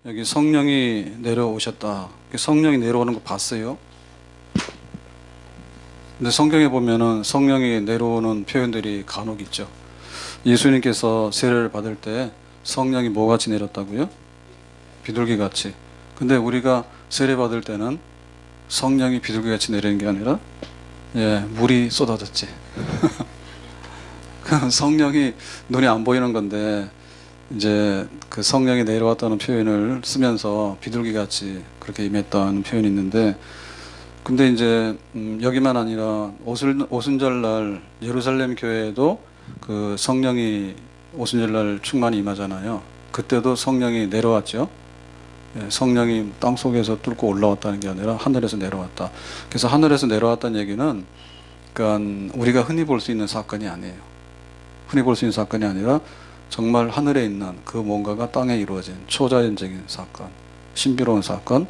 여기 성령이 내려오셨다. 성령이 내려오는 거 봤어요? 근데 성경에 보면은 성령이 내려오는 표현들이 간혹 있죠. 예수님께서 세례를 받을 때 성령이 뭐같이 내렸다고요? 비둘기같이. 근데 우리가 세례 받을 때는 성령이 비둘기같이 내리는 게 아니라 물이 쏟아졌지. 성령이 눈이 안 보이는 건데 이제 그 성령이 내려왔다는 표현을 쓰면서 비둘기같이 그렇게 임했다는 표현이 있는데, 근데 이제 여기만 아니라 오순절날 예루살렘 교회에도 그 성령이 오순절날 충만히 임하잖아요. 그때도 성령이 내려왔죠. 성령이 땅 속에서 뚫고 올라왔다는 게 아니라 하늘에서 내려왔다. 그래서 하늘에서 내려왔다는 얘기는 그러니까 우리가 흔히 볼 수 있는 사건이 아니에요. 흔히 볼 수 있는 사건이 아니라 정말 하늘에 있는 그 뭔가가 땅에 이루어진 초자연적인 사건, 신비로운 사건,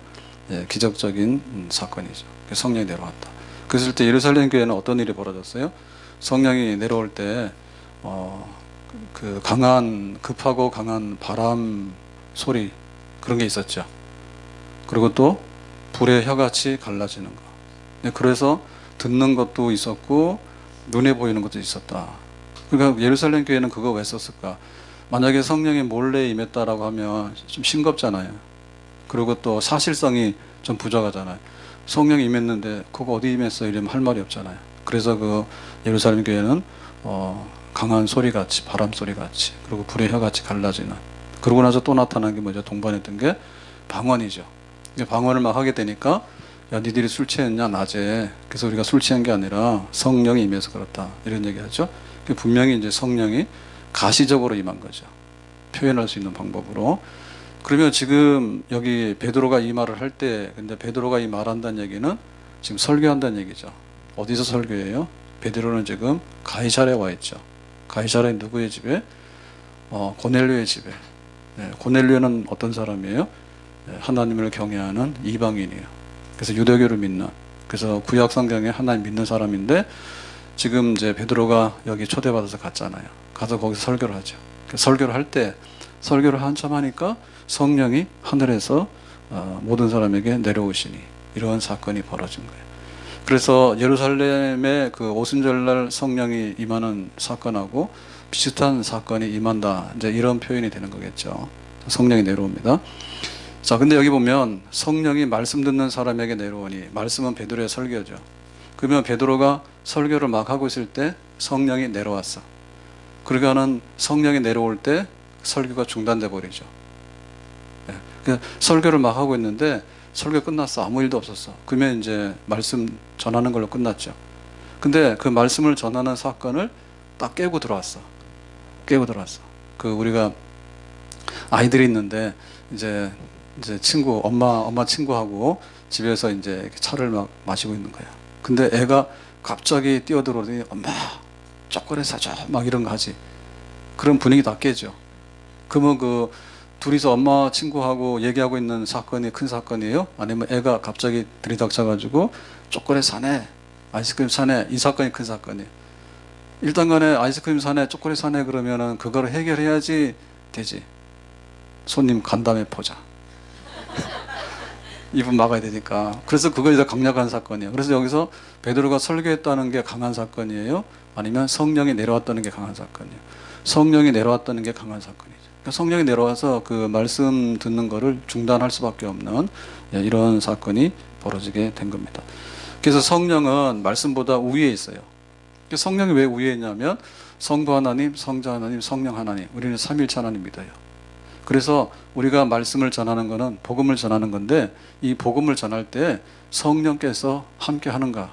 기적적인 사건이죠. 성령이 내려왔다. 그랬을 때 예루살렘 교회는 어떤 일이 벌어졌어요? 성령이 내려올 때 그 급하고 강한 바람 소리, 그런 게 있었죠. 그리고 또 불의 혀같이 갈라지는 거. 그래서 듣는 것도 있었고 눈에 보이는 것도 있었다. 그러니까 예루살렘 교회는 그거 왜 썼을까? 만약에 성령이 몰래 임했다라고 하면 좀 싱겁잖아요. 그리고 또 사실성이 좀 부족하잖아요. 성령이 임했는데 그거 어디 임했어? 이러면 할 말이 없잖아요. 그래서 그 예루살렘 교회는 강한 소리같이, 바람 소리같이, 그리고 불의 혀같이 갈라지는. 그러고 나서 또 나타난 게 뭐죠? 동반했던 게 방언이죠. 방언을 막 하게 되니까 야, 니들이 술 취했냐 낮에. 그래서 우리가 술 취한 게 아니라 성령이 임해서 그렇다, 이런 얘기 하죠. 분명히 이제 성령이 가시적으로 임한 거죠. 표현할 수 있는 방법으로. 그러면 지금 여기 베드로가 이 말을 할 때, 근데 베드로가 이 말한다는 얘기는 지금 설교한다는 얘기죠. 어디서 설교해요? 베드로는 지금 가이사랴에 와 있죠. 가이사랴에 누구의 집에? 고넬료의 집에. 고넬료는 어떤 사람이에요? 하나님을 경외하는 이방인이에요. 그래서 유대교를 믿는, 그래서 구약 성경에 하나님 믿는 사람인데, 지금 이제 베드로가 여기 초대받아서 갔잖아요. 가서 거기서 설교를 하죠. 설교를 할 때, 설교를 한참 하니까 성령이 하늘에서 모든 사람에게 내려오시니, 이런 사건이 벌어진 거예요. 그래서 예루살렘의 그 오순절날 성령이 임하는 사건하고 비슷한 사건이 임한다, 이제 이런 표현이 되는 거겠죠. 성령이 내려옵니다. 자, 근데 여기 보면 성령이 말씀 듣는 사람에게 내려오니, 말씀은 베드로의 설교죠. 그러면 베드로가 설교를 막 하고 있을 때 성령이 내려왔어. 그러니까는 성령이 내려올 때 설교가 중단돼 버리죠. 설교를 막 하고 있는데 설교 끝났어. 아무 일도 없었어. 그러면 이제 말씀 전하는 걸로 끝났죠. 근데 그 말씀을 전하는 사건을 딱 깨고 들어왔어. 깨고 들어왔어. 그 우리가 아이들이 있는데 이제 친구, 엄마 친구하고 집에서 이제 이렇게 차를 막 마시고 있는 거야. 근데 애가 갑자기 뛰어들어오더니 엄마 초콜릿 사줘, 막 이런 거 하지. 그런 분위기 다 깨죠. 그러면 그 둘이서 엄마 친구하고 얘기하고 있는 사건이 큰 사건이에요? 아니면 애가 갑자기 들이닥쳐가지고 초콜릿 사네, 아이스크림 사네, 이 사건이 큰 사건이에요? 일단 간에 아이스크림 사네, 초콜릿 사네 그러면은 그거를 해결해야지 되지. 손님 간담회 포자. 입은 막아야 되니까. 그래서 그거에 대해 강력한 사건이에요. 그래서 여기서 베드로가 설교했다는 게 강한 사건이에요? 아니면 성령이 내려왔다는 게 강한 사건이에요? 성령이 내려왔다는 게 강한 사건이죠. 그러니까 성령이 내려와서 그 말씀 듣는 거를 중단할 수밖에 없는 이런 사건이 벌어지게 된 겁니다. 그래서 성령은 말씀보다 우위에 있어요. 성령이 왜 우위에 있냐면 성부 하나님, 성자 하나님, 성령 하나님, 우리는 삼일체 하나님 믿어요. 그래서 우리가 말씀을 전하는 거는 복음을 전하는 건데, 이 복음을 전할 때 성령께서 함께 하는가,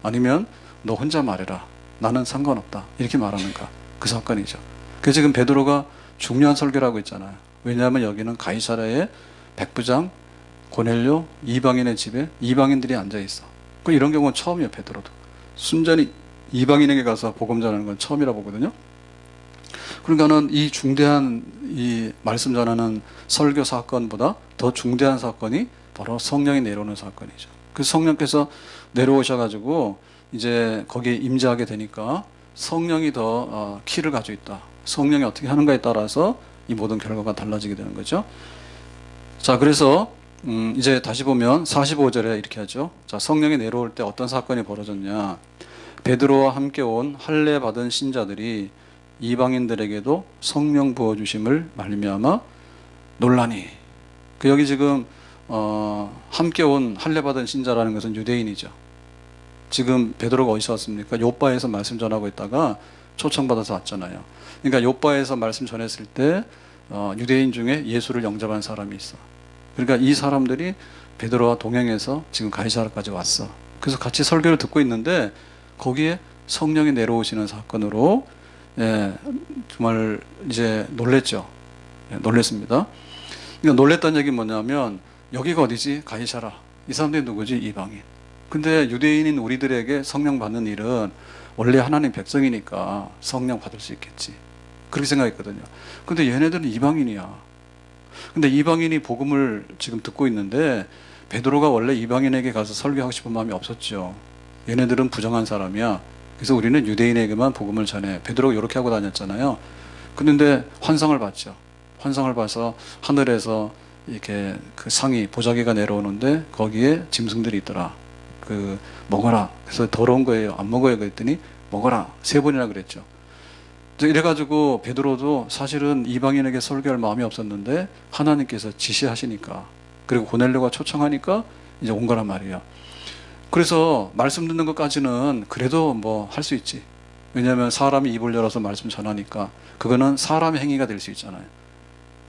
아니면 너 혼자 말해라, 나는 상관없다, 이렇게 말하는가, 그 사건이죠. 그래서 지금 베드로가 중요한 설교를 하고 있잖아요. 왜냐하면 여기는 가이사랴의 백부장 고넬료 이방인의 집에 이방인들이 앉아있어. 이런 경우는 처음이에요. 베드로도 순전히 이방인에게 가서 복음 전하는 건 처음이라 보거든요. 그러니까는 이 중대한 이 말씀 전하는 설교 사건보다 더 중대한 사건이 바로 성령이 내려오는 사건이죠. 그 성령께서 내려오셔가지고 이제 거기에 임재하게 되니까 성령이 더 키를 가지고 있다. 성령이 어떻게 하는가에 따라서 이 모든 결과가 달라지게 되는 거죠. 자, 그래서 이제 다시 보면 45절에 이렇게 하죠. 자, 성령이 내려올 때 어떤 사건이 벌어졌냐. 베드로와 함께 온 할례 받은 신자들이 이방인들에게도 성령 부어 주심을 말미암아 논란이. 그 여기 지금 함께 온 할례 받은 신자라는 것은 유대인이죠. 지금 베드로가 어디서 왔습니까? 요바에서 말씀 전하고 있다가 초청받아서 왔잖아요. 그러니까 요바에서 말씀 전했을 때 유대인 중에 예수를 영접한 사람이 있어. 그러니까 이 사람들이 베드로와 동행해서 지금 가이사라까지 왔어. 그래서 같이 설교를 듣고 있는데 거기에 성령이 내려오시는 사건으로 정말 이제 놀랬죠. 놀랬습니다. 그러니까 놀랬다는 얘기는 뭐냐면 여기가 어디지? 가이사라. 이 사람들이 누구지? 이방인. 근데 유대인인 우리들에게 성령 받는 일은 원래 하나님 백성이니까 성령 받을 수 있겠지. 그렇게 생각했거든요. 근데 얘네들은 이방인이야. 근데 이방인이 복음을 지금 듣고 있는데 베드로가 원래 이방인에게 가서 설교하고 싶은 마음이 없었죠. 얘네들은 부정한 사람이야. 그래서 우리는 유대인에게만 복음을 전해. 베드로가 이렇게 하고 다녔잖아요. 그런데 환상을 봤죠. 환상을 봐서 하늘에서 이렇게 그 상이 보자기가 내려오는데 거기에 짐승들이 있더라. 그 먹어라. 그래서 더러운 거예요. 안 먹어요. 그랬더니 먹어라. 3번이나 그랬죠. 이래가지고 베드로도 사실은 이방인에게 설교할 마음이 없었는데 하나님께서 지시하시니까, 그리고 고넬료가 초청하니까 이제 온 거란 말이에요. 그래서 말씀 듣는 것까지는 그래도 뭐 할 수 있지. 왜냐하면 사람이 입을 열어서 말씀 전하니까 그거는 사람의 행위가 될 수 있잖아요.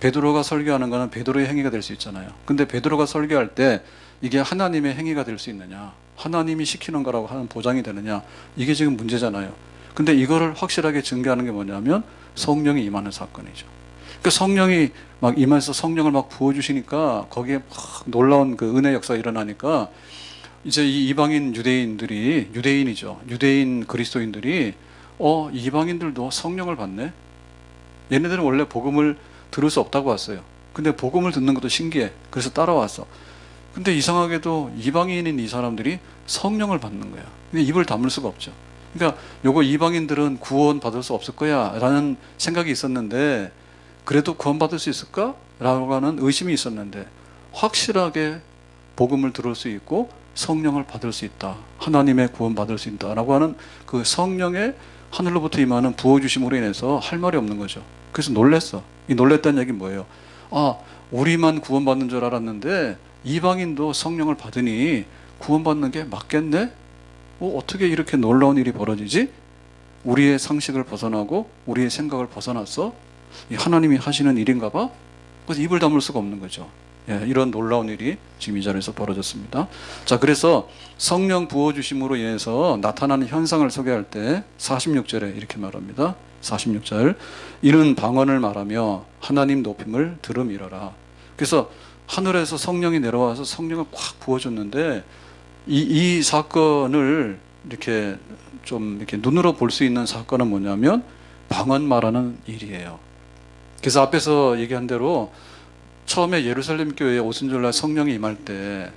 베드로가 설교하는 거는 베드로의 행위가 될 수 있잖아요. 근데 베드로가 설교할 때 이게 하나님의 행위가 될 수 있느냐, 하나님이 시키는 거라고 하는 보장이 되느냐, 이게 지금 문제잖아요. 근데 이거를 확실하게 증거하는 게 뭐냐면 성령이 임하는 사건이죠. 그러니까 성령이 막 임해서 성령을 막 부어주시니까 거기에 막 놀라운 그 은혜 역사가 일어나니까 이제 이 이방인 유대인들이, 유대인이죠. 유대인 그리스도인들이 이방인들도 성령을 받네. 얘네들은 원래 복음을 들을 수 없다고 왔어요. 근데 복음을 듣는 것도 신기해. 그래서 따라왔어. 근데 이상하게도 이방인인 이 사람들이 성령을 받는 거야. 근데 입을 다물 수가 없죠. 그러니까 요거 이방인들은 구원 받을 수 없을 거야 라는 생각이 있었는데, 그래도 구원 받을 수 있을까? 라고 하는 의심이 있었는데 확실하게 복음을 들을 수 있고 성령을 받을 수 있다. 하나님의 구원 받을 수 있다라고 하는 그 성령의 하늘로부터 임하는 부어주심으로 인해서 할 말이 없는 거죠. 그래서 놀랬어. 이 놀랬다는 얘기는 뭐예요? 우리만 구원받는 줄 알았는데 이방인도 성령을 받으니 구원받는 게 맞겠네? 어떻게 이렇게 놀라운 일이 벌어지지? 우리의 상식을 벗어나고 우리의 생각을 벗어났어? 하나님이 하시는 일인가 봐? 그래서 입을 다물 수가 없는 거죠. 이런 놀라운 일이 지금 이 자리에서 벌어졌습니다. 자, 그래서 성령 부어주심으로 인해서 나타나는 현상을 소개할 때 46절에 이렇게 말합니다. 46절, 이는 방언을 말하며 하나님 높임을 들음이러라. 그래서 하늘에서 성령이 내려와서 성령을 꽉 부어줬는데 이 사건을 이렇게 좀 이렇게 눈으로 볼 수 있는 사건은 뭐냐면 방언 말하는 일이에요. 그래서 앞에서 얘기한 대로 처음에 예루살렘 교회에 오순절날 성령이 임할 때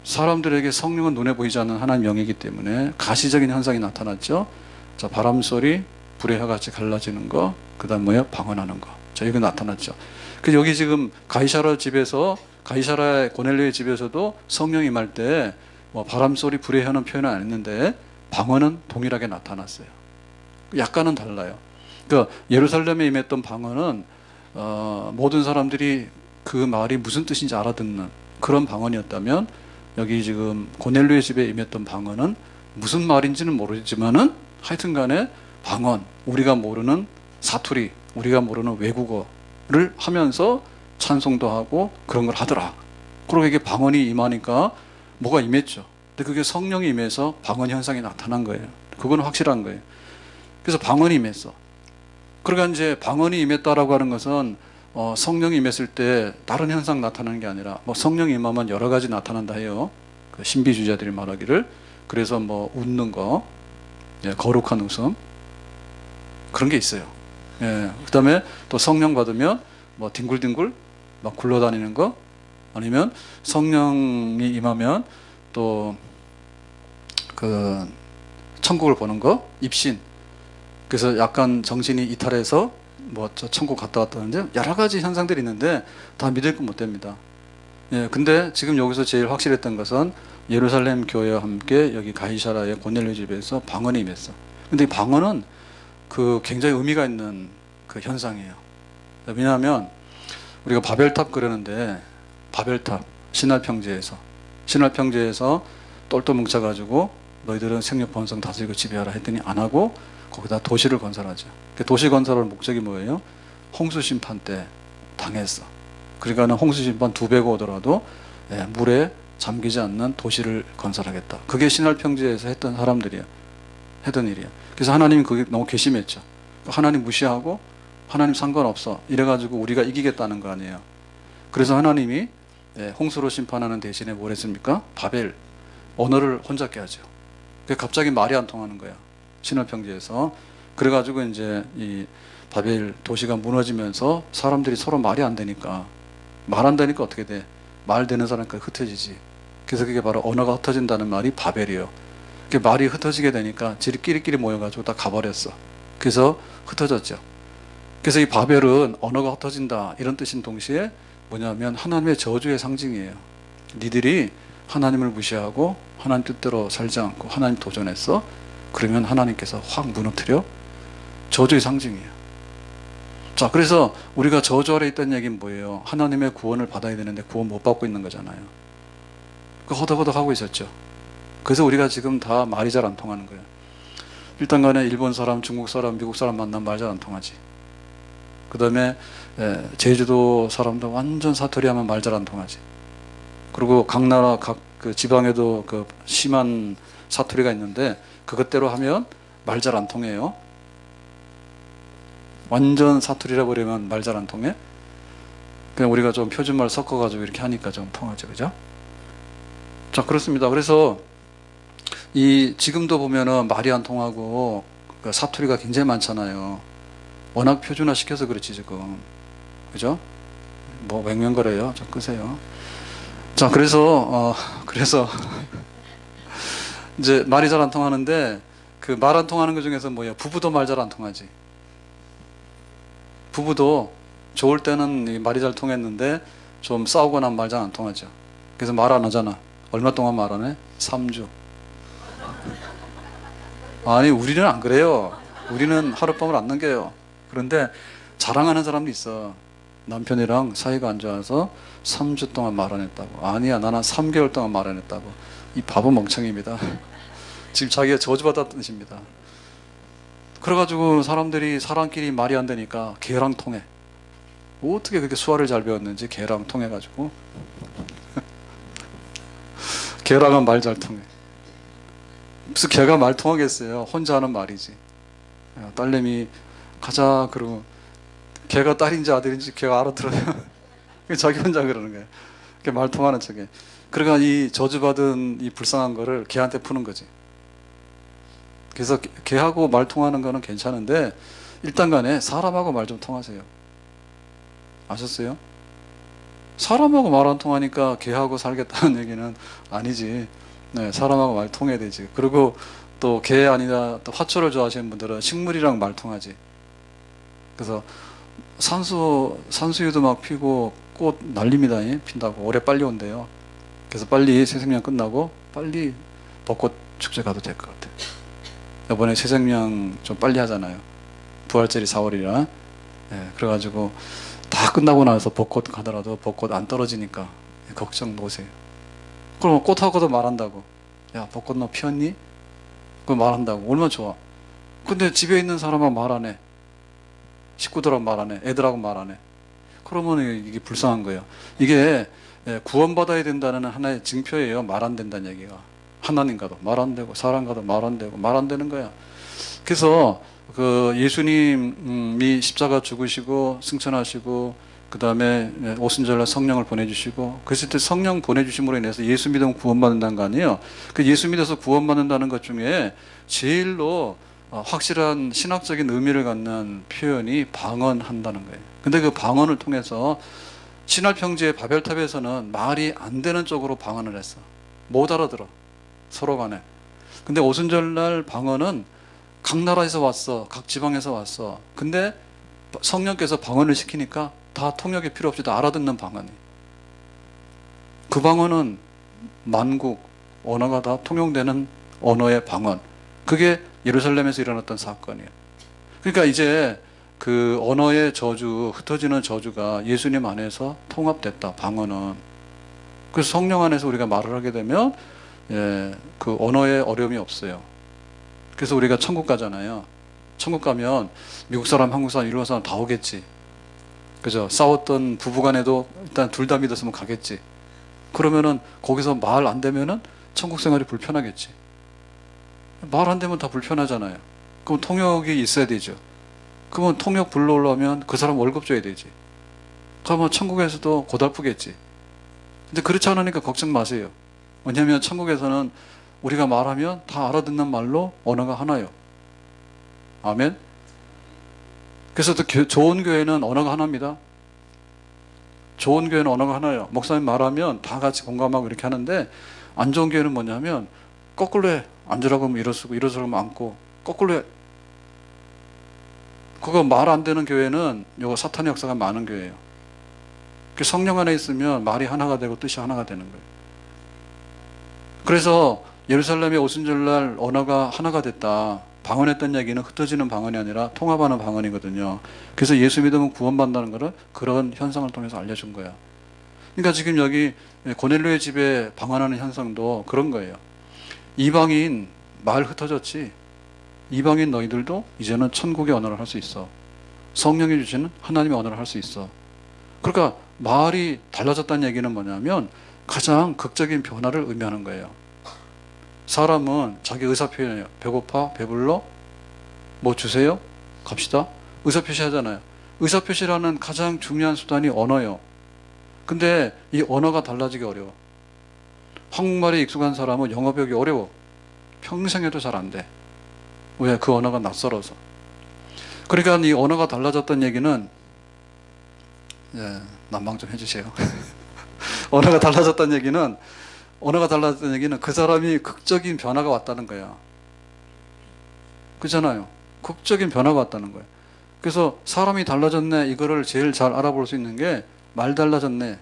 사람들에게 성령은 눈에 보이지 않는 하나님 영이기 때문에 가시적인 현상이 나타났죠. 자, 바람소리, 불의 혀같이 갈라지는 거, 그 다음 뭐예요? 방언하는 거. 자, 이거 나타났죠. 그래서 여기 지금 가이사라 집에서, 가이사라의 고넬료의 집에서도 성령이 임할 때 뭐 바람소리, 불의 혀는 표현은 안 했는데 방언은 동일하게 나타났어요. 약간은 달라요. 그러니까 예루살렘에 임했던 방언은 모든 사람들이 그 말이 무슨 뜻인지 알아듣는 그런 방언이었다면, 여기 지금 고넬료의 집에 임했던 방언은 무슨 말인지는 모르지만은 하여튼 간에 방언, 우리가 모르는 사투리, 우리가 모르는 외국어를 하면서 찬송도 하고 그런 걸 하더라. 그리고 이게 방언이 임하니까 뭐가 임했죠. 근데 그게 성령이 임해서 방언 현상이 나타난 거예요. 그건 확실한 거예요. 그래서 방언이 임했어. 그러니까 이제 방언이 임했다라고 하는 것은 성령이 임했을 때 다른 현상 나타나는 게 아니라 뭐 성령이 임하면 여러 가지 나타난다 해요. 그 신비주의자들이 말하기를. 그래서 뭐 웃는 거, 거룩한 웃음, 그런 게 있어요. 그 다음에 또 성령 받으면 뭐 뒹굴뒹굴 막 굴러다니는 거, 아니면 성령이 임하면 또 그 천국을 보는 거, 입신. 그래서 약간 정신이 이탈해서 뭐 저 천국 갔다 왔다는데 여러 가지 현상들이 있는데 다 믿을 건 못 됩니다. 예, 근데 지금 여기서 제일 확실했던 것은 예루살렘 교회와 함께 여기 가이사라의 고넬료 집에서 방언이 임했어. 근데 이 방언은 그 굉장히 의미가 있는 그 현상이에요. 왜냐하면 우리가 바벨탑 그러는데 바벨탑 신할평지에서 똘똘 뭉쳐가지고 너희들은 생육 번성 다스리고 지배하라 했더니 안 하고 거기다 도시를 건설하죠. 그 도시 건설할 목적이 뭐예요? 홍수 심판 때 당했어. 그러니까는 홍수 심판 2배가 오더라도 물에 잠기지 않는 도시를 건설하겠다. 그게 신할평지에서 했던 사람들이야. 했던 일이야. 그래서 하나님이 그게 너무 괘씸했죠. 하나님 무시하고 하나님 상관없어 이래가지고 우리가 이기겠다는 거 아니에요. 그래서 하나님이 홍수로 심판하는 대신에 뭘 했습니까? 바벨 언어를 혼잡게 하죠. 그게 갑자기 말이 안 통하는 거야. 신할평지에서. 그래가지고 이제 이 바벨 도시가 무너지면서 사람들이 서로 말이 안 되니까 말 안 되니까 어떻게 돼? 말 되는 사람까지 흩어지지. 그래서 그게 바로 언어가 흩어진다는 말이 바벨이에요. 그 말이 흩어지게 되니까 지리끼리끼리 모여가지고 다 가버렸어. 그래서 흩어졌죠. 그래서 이 바벨은 언어가 흩어진다 이런 뜻인 동시에 뭐냐면 하나님의 저주의 상징이에요. 니들이 하나님을 무시하고 하나님 뜻대로 살지 않고 하나님 도전했어. 그러면 하나님께서 확 무너뜨려. 저주의 상징이에요. 자, 그래서 우리가 저주 아래 있다는 얘기는 뭐예요? 하나님의 구원을 받아야 되는데 구원 못 받고 있는 거잖아요. 그 허덕허덕 하고 있었죠. 그래서 우리가 지금 다 말이 잘 안 통하는 거예요. 일단 간에 일본 사람, 중국 사람, 미국 사람 만나면 말 잘 안 통하지. 그 다음에 제주도 사람도 완전 사투리 하면 말 잘 안 통하지. 그리고 각 나라, 그 지방에도 그 심한 사투리가 있는데 그것대로 하면 말 잘 안 통해요. 완전 사투리라 버리면 말 잘 안 통해. 그냥 우리가 좀 표준말 섞어가지고 이렇게 하니까 좀 통하죠. 그죠? 자, 그렇습니다. 그래서 지금도 보면은 말이 안 통하고 그 사투리가 굉장히 많잖아요. 워낙 표준화 시켜서 그렇지 지금. 그죠? 뭐 맹맹거려요. 좀 끄세요. 자, 그래서 이제 말이 잘 안 통하는데 그 말 안 통하는 것 중에서 뭐야? 부부도 말 잘 안 통하지. 부부도 좋을 때는 말이 잘 통했는데 좀 싸우고 나면 말 잘 안 통하죠. 그래서 말 안 하잖아. 얼마 동안 말 안 해? 3주. 아니, 우리는 안 그래요. 우리는 하룻밤을 안 넘겨요. 그런데 자랑하는 사람도 있어. 남편이랑 사이가 안 좋아서 3주 동안 말 안 했다고. 아니야, 나는 3개월 동안 말 안 했다고. 이 바보 멍청입니다. 지금 자기가 저주받았던 뜻입니다. 그래가지고 사람끼리 말이 안 되니까 개랑 통해. 어떻게 그렇게 수화를 잘 배웠는지 개랑 통해가지고 개랑은 말 잘 통해. 무슨 개가 말 통하겠어요. 혼자 하는 말이지. 딸내미 가자 그러고 걔가 딸인지 아들인지 걔가 알아들어요. 자기 혼자 그러는 거예요. 말 통하는 척에. 그러니까 이 저주받은 이 불쌍한 거를 걔한테 푸는 거지. 그래서 걔하고 말 통하는 거는 괜찮은데 일단 간에 사람하고 말 좀 통하세요. 아셨어요? 사람하고 말 안 통하니까 걔하고 살겠다는 얘기는 아니지. 네, 사람하고 말 통해야 되지. 그리고 또 개 아니라 또 화초를 좋아하시는 분들은 식물이랑 말 통하지. 그래서 산수유도 막 피고 꽃 난립니다. 핀다고. 올해 빨리 온대요. 그래서 빨리 새생명 끝나고 빨리 벚꽃 축제 가도 될 것 같아요. 이번에 새생명 좀 빨리 하잖아요. 부활절이 4월이라. 네, 그래가지고 다 끝나고 나서 벚꽃 가더라도 벚꽃 안 떨어지니까 걱정 노세요. 그럼 꽃하고도 말한다고. 야, 벚꽃 너 피었니? 그거 말한다고. 얼마나 좋아. 근데 집에 있는 사람하고 말 안 해. 식구들하고 말 안 해. 애들하고 말 안 해. 그러면 이게 불쌍한 거예요. 이게 구원받아야 된다는 하나의 증표예요. 말 안 된다는 얘기가. 하나님과도 말 안 되고 사람과도 말 안 되고 말 안 되는 거야. 그래서 그 예수님이 십자가 죽으시고 승천하시고 그 다음에 오순절날 성령을 보내주시고 그랬을 때 성령 보내주심으로 인해서 예수 믿으면 구원받는다는 거 아니에요. 그 예수 믿어서 구원받는다는 것 중에 제일로 확실한 신학적인 의미를 갖는 표현이 방언한다는 거예요. 근데 그 방언을 통해서 신할평지의 바벨탑에서는 말이 안 되는 쪽으로 방언을 했어. 못 알아들어. 서로 간에. 근데 오순절날 방언은 각 나라에서 왔어. 각 지방에서 왔어. 근데 성령께서 방언을 시키니까 다 통역이 필요 없이 다 알아듣는 방언이. 그 방언은 만국 언어가 다 통용되는 언어의 방언. 그게 예루살렘에서 일어났던 사건이에요. 그러니까 이제 그 언어의 저주, 흩어지는 저주가 예수님 안에서 통합됐다. 방언은. 그래서 성령 안에서 우리가 말을 하게 되면 그 언어에 어려움이 없어요. 그래서 우리가 천국 가잖아요. 천국 가면 미국 사람, 한국 사람, 일본 사람 다 오겠지. 그죠? 싸웠던 부부간에도 일단 둘 다 믿었으면 가겠지. 그러면은 거기서 말 안 되면은 천국 생활이 불편하겠지. 말 안 되면 다 불편하잖아요. 그럼 통역이 있어야 되죠. 그러면 통역 불러오려면 그 사람 월급 줘야 되지. 그러면 천국에서도 고달프겠지. 근데 그렇지 않으니까 걱정 마세요. 왜냐하면 천국에서는 우리가 말하면 다 알아듣는 말로 언어가 하나요. 아멘. 그래서 또 좋은 교회는 언어가 하나입니다. 좋은 교회는 언어가 하나예요. 목사님 말하면 다 같이 공감하고 이렇게 하는데, 안 좋은 교회는 뭐냐면 거꾸로 해. 앉으라고 하면 일어서고, 일어서고 하면 앉고, 거꾸로 해. 그거 말 안 되는 교회는 요거 사탄의 역사가 많은 교회예요. 성령 안에 있으면 말이 하나가 되고 뜻이 하나가 되는 거예요. 그래서 예루살렘의 오순절날 언어가 하나가 됐다. 방언했던 얘기는 흩어지는 방언이 아니라 통합하는 방언이거든요. 그래서 예수 믿으면 구원받는다는 것을 그런 현상을 통해서 알려준 거야. 그러니까 지금 여기 고넬료의 집에 방언하는 현상도 그런 거예요. 이방인 말 흩어졌지. 이방인 너희들도 이제는 천국의 언어를 할 수 있어. 성령이 주시는 하나님의 언어를 할 수 있어. 그러니까 말이 달라졌다는 얘기는 뭐냐면 가장 극적인 변화를 의미하는 거예요. 사람은 자기 의사표현이에요. 배고파? 배불러? 뭐 주세요? 갑시다. 의사표시 하잖아요. 의사표시라는 가장 중요한 수단이 언어예요. 근데 이 언어가 달라지기 어려워. 한국말에 익숙한 사람은 영어 배우기 어려워. 평생 해도 잘 안 돼. 왜? 그 언어가 낯설어서. 그러니까 이 언어가 달라졌다는 얘기는, 난방 좀 해주세요. 언어가 달라졌다는 얘기는 그 사람이 극적인 변화가 왔다는 거야. 그렇잖아요. 극적인 변화가 왔다는 거예요. 그래서 사람이 달라졌네, 이거를 제일 잘 알아볼 수 있는 게 말 달라졌네.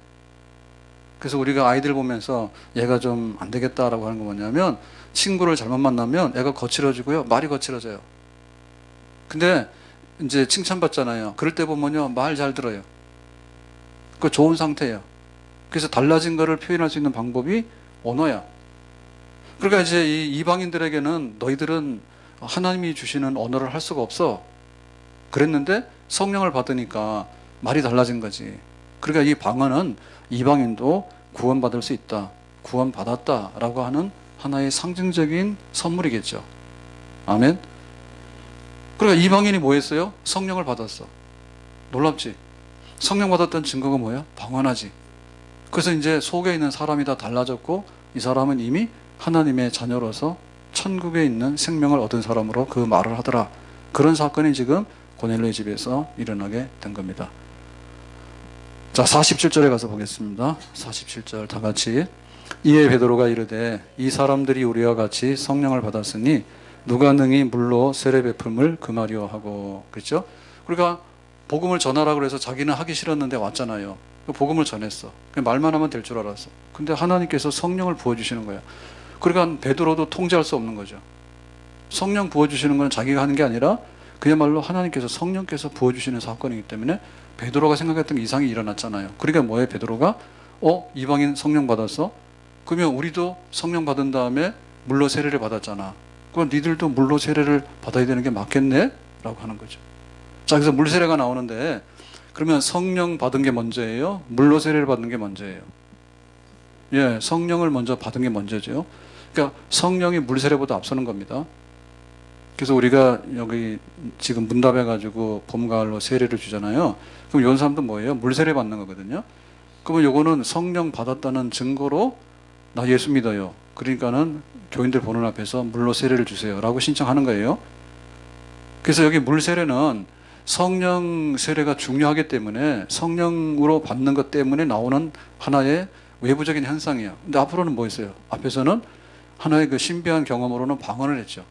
그래서 우리가 아이들 보면서 얘가 좀 안 되겠다라고 하는 거 뭐냐면, 친구를 잘못 만나면 애가 거칠어지고요, 말이 거칠어져요. 근데 이제 칭찬받잖아요. 그럴 때 보면요, 말 잘 들어요. 그거 좋은 상태예요. 그래서 달라진 거를 표현할 수 있는 방법이 언어야. 그러니까 이제 이 이방인들에게는 너희들은 하나님이 주시는 언어를 할 수가 없어. 그랬는데 성령을 받으니까 말이 달라진 거지. 그러니까 이 방언은 이방인도 구원받을 수 있다. 구원받았다라고 하는 하나의 상징적인 선물이겠죠. 아멘. 그러니까 이방인이 뭐 했어요? 성령을 받았어. 놀랍지? 성령 받았던 증거가 뭐야? 방언하지. 그래서 이제 속에 있는 사람이 다 달라졌고, 이 사람은 이미 하나님의 자녀로서 천국에 있는 생명을 얻은 사람으로 그 말을 하더라. 그런 사건이 지금 고넬료의 집에서 일어나게 된 겁니다. 자, 47절에 가서 보겠습니다. 47절 다 같이. 이에 베드로가 이르되 이 사람들이 우리와 같이 성령을 받았으니 누가 능히 물로 세례 베품을 금하려 하고. 그렇죠? 그러니까 복음을 전하라고 해서 자기는 하기 싫었는데 왔잖아요. 복음을 전했어. 말만 하면 될 줄 알았어. 근데 하나님께서 성령을 부어주시는 거야. 그러니까 베드로도 통제할 수 없는 거죠. 성령 부어주시는 건 자기가 하는 게 아니라 그야말로 하나님께서, 성령께서 부어주시는 사건이기 때문에 베드로가 생각했던 게 이상이 일어났잖아요. 그러니까 뭐예요? 베드로가 이방인 성령 받았어? 그러면 우리도 성령 받은 다음에 물로 세례를 받았잖아. 그럼 니들도 물로 세례를 받아야 되는 게 맞겠네? 라고 하는 거죠. 자, 그래서 물 세례가 나오는데, 그러면 성령 받은 게 먼저예요? 물로 세례를 받는 게 먼저예요? 예, 성령을 먼저 받은 게 먼저죠. 그러니까 성령이 물 세례보다 앞서는 겁니다. 그래서 우리가 여기 지금 문답해가지고 봄, 가을로 세례를 주잖아요. 그럼 이런 사람도 뭐예요? 물 세례 받는 거거든요. 그러면 요거는 성령 받았다는 증거로 나 예수 믿어요. 그러니까는 교인들 보는 앞에서 물로 세례를 주세요. 라고 신청하는 거예요. 그래서 여기 물 세례는 성령 세례가 중요하기 때문에, 성령으로 받는 것 때문에 나오는 하나의 외부적인 현상이에요. 근데 앞으로는 뭐 있어요? 앞에서는 하나의 그 신비한 경험으로는 방언을 했죠.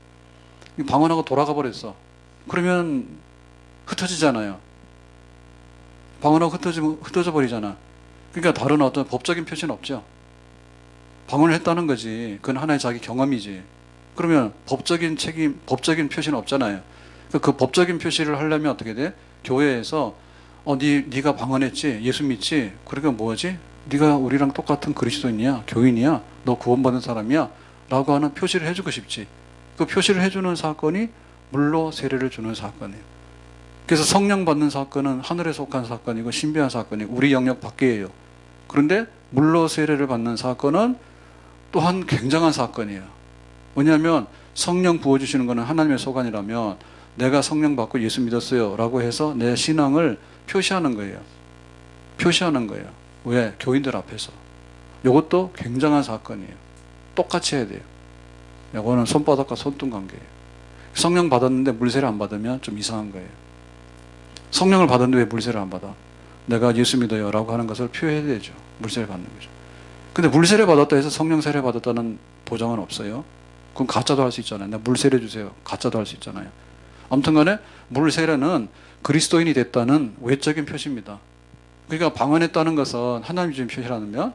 방언하고 돌아가 버렸어. 그러면 흩어지잖아요. 방언하고 흩어져 버리잖아. 그러니까 다른 어떤 법적인 표시는 없죠. 방언을 했다는 거지. 그건 하나의 자기 경험이지. 그러면 법적인 책임, 법적인 표시는 없잖아요. 그 법적인 표시를 하려면 어떻게 돼? 교회에서 네가 방언했지, 예수 믿지. 그러니까 뭐지? 네가 우리랑 똑같은 그리스도인이야, 교인이야, 너 구원받은 사람이야, 라고 하는 표시를 해주고 싶지. 그 표시를 해주는 사건이 물로 세례를 주는 사건이에요. 그래서 성령 받는 사건은 하늘에 속한 사건이고 신비한 사건이고 우리 영역 밖이에요. 그런데 물로 세례를 받는 사건은 또한 굉장한 사건이에요. 왜냐하면 성령 부어주시는 것은 하나님의 소관이라면 내가 성령 받고 예수 믿었어요 라고 해서 내 신앙을 표시하는 거예요. 표시하는 거예요. 왜? 교인들 앞에서. 이것도 굉장한 사건이에요. 똑같이 해야 돼요. 이거는 손바닥과 손등 관계예요. 성령 받았는데 물세례 안 받으면 좀 이상한 거예요. 성령을 받았는데 왜 물세례 안 받아? 내가 예수 믿어요 라고 하는 것을 표해야 되죠. 물세례 받는 거죠. 근데 물세례 받았다 해서 성령 세례 받았다는 보장은 없어요. 그럼 가짜도 할 수 있잖아요. 나 물세례 주세요. 가짜도 할 수 있잖아요. 아무튼 간에 물세례는 그리스도인이 됐다는 외적인 표시입니다. 그러니까 방언했다는 것은 하나님이 주신 표시라면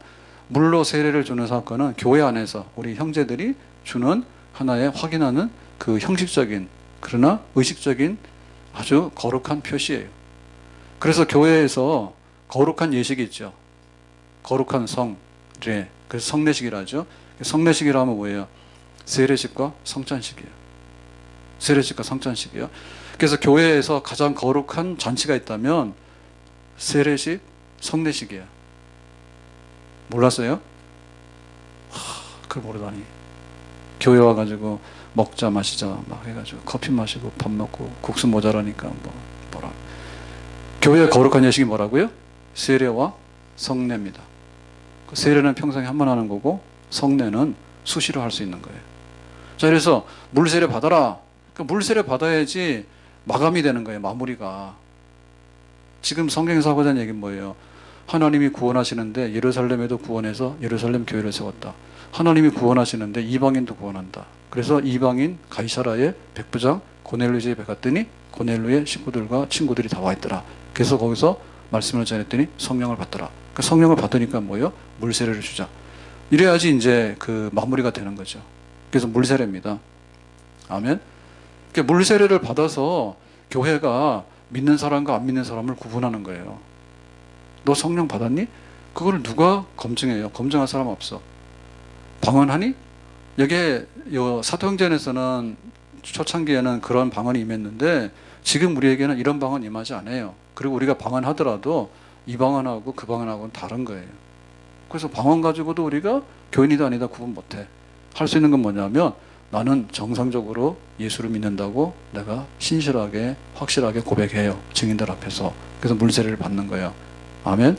물로 세례를 주는 사건은 교회 안에서 우리 형제들이 주는 하나의 확인하는 그 형식적인 그러나 의식적인 아주 거룩한 표시예요. 그래서 교회에서 거룩한 예식이 있죠. 거룩한 성례. 그래서 성례식이라 하죠. 성례식이라 하면 뭐예요? 세례식과 성찬식이에요. 세례식과 성찬식이에요. 그래서 교회에서 가장 거룩한 잔치가 있다면 세례식, 성례식이에요. 몰랐어요? 그걸 모르다니. 교회 와가지고 먹자 마시자 막 해가지고 커피 마시고 밥 먹고 국수 모자라니까 뭐라. 교회의 거룩한 예식이 뭐라고요? 세례와 성례입니다. 세례는 평생에 한 번 하는 거고 성례는 수시로 할 수 있는 거예요. 자, 그래서 물세례 받아라. 그러니까 물세례 받아야지 마감이 되는 거예요. 마무리가. 지금 성경에서 하고자 하는 얘기는 뭐예요? 하나님이 구원하시는데 예루살렘에도 구원해서 예루살렘 교회를 세웠다. 하나님이 구원하시는데 이방인도 구원한다. 그래서 이방인 가이사라의 백부장 고넬료 집에 갔더니 고넬료의 식구들과 친구들이 다 와 있더라. 그래서 거기서 말씀을 전했더니 성령을 받더라. 그 성령을 받으니까 뭐예요? 물세례를 주자. 이래야지 이제 그 마무리가 되는 거죠. 그래서 물세례입니다. 아멘. 그러니까 물세례를 받아서 교회가 믿는 사람과 안 믿는 사람을 구분하는 거예요. 너 성령 받았니? 그걸 누가 검증해요? 검증할 사람 없어. 방언하니? 여기에 사도행전에서는 초창기에는 그런 방언이 임했는데 지금 우리에게는 이런 방언 임하지 않아요. 그리고 우리가 방언하더라도 이 방언하고 그 방언하고는 다른 거예요. 그래서 방언 가지고도 우리가 교인이다 아니다 구분 못해. 할 수 있는 건 뭐냐면 나는 정상적으로 예수를 믿는다고 내가 신실하게 확실하게 고백해요. 증인들 앞에서. 그래서 물세례를 받는 거예요. 아멘.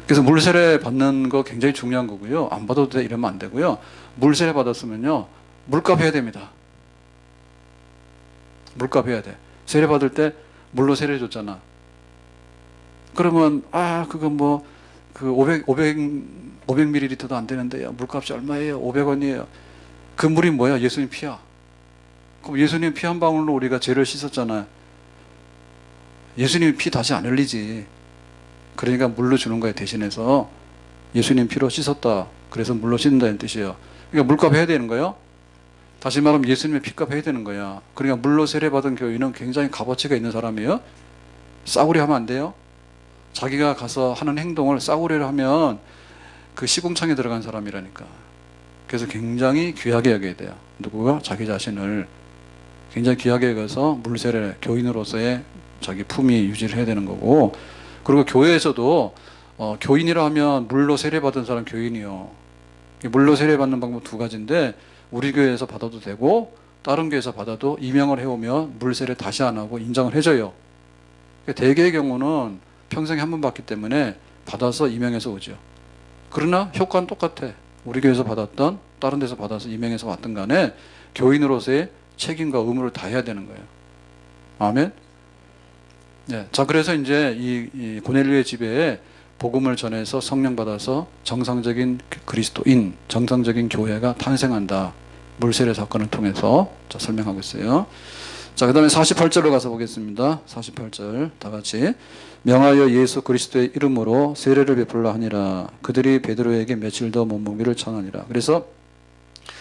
그래서 물세례 받는 거 굉장히 중요한 거고요. 안 받아도 돼 이러면 안 되고요. 물세례 받았으면요. 물값 해야 됩니다. 물값 해야 돼. 세례 받을 때 물로 세례 줬잖아. 그러면 그거 뭐 그 500ml도 안 되는데요. 물값이 얼마예요? 500원이에요. 그 물이 뭐야? 예수님 피야. 그럼 예수님 피 한 방울로 우리가 죄를 씻었잖아요. 예수님 피 다시 안 흘리지. 그러니까 물로 주는 거예요. 대신해서 예수님 피로 씻었다. 그래서 물로 씻는다는 뜻이에요. 그러니까 물값 해야 되는 거예요. 다시 말하면 예수님의 피값 해야 되는 거야. 그러니까 물로 세례받은 교인은 굉장히 값어치가 있는 사람이에요. 싸구려 하면 안 돼요. 자기가 가서 하는 행동을 싸구려로 하면 그 시궁창에 들어간 사람이라니까. 그래서 굉장히 귀하게 여겨야 돼요. 누구가? 자기 자신을 굉장히 귀하게 여겨서 물세례, 교인으로서의 자기 품위 유지를 해야 되는 거고, 그리고 교회에서도 교인이라 하면 물로 세례받은 사람 교인이요. 물로 세례받는 방법 두 가지인데 우리 교회에서 받아도 되고 다른 교회에서 받아도 임명을 해오면 물세례 다시 안 하고 인정을 해줘요. 대개의 경우는 평생에 한 번 받기 때문에 받아서 임명해서 오죠. 그러나 효과는 똑같아. 우리 교회에서 받았던 다른 데서 받아서 임명해서 왔든 간에 교인으로서의 책임과 의무를 다해야 되는 거예요. 아멘. 네. 자, 그래서 이제 이 고넬료의 집에 복음을 전해서 성령 받아서 정상적인 그리스도인, 정상적인 교회가 탄생한다. 물세례 사건을 통해서 설명하고 있어요. 자, 그 다음에 48절로 가서 보겠습니다. 48절 다 같이. 명하여 예수 그리스도의 이름으로 세례를 베풀라 하니라. 그들이 베드로에게 며칠 더 몸무게를 청하니라. 그래서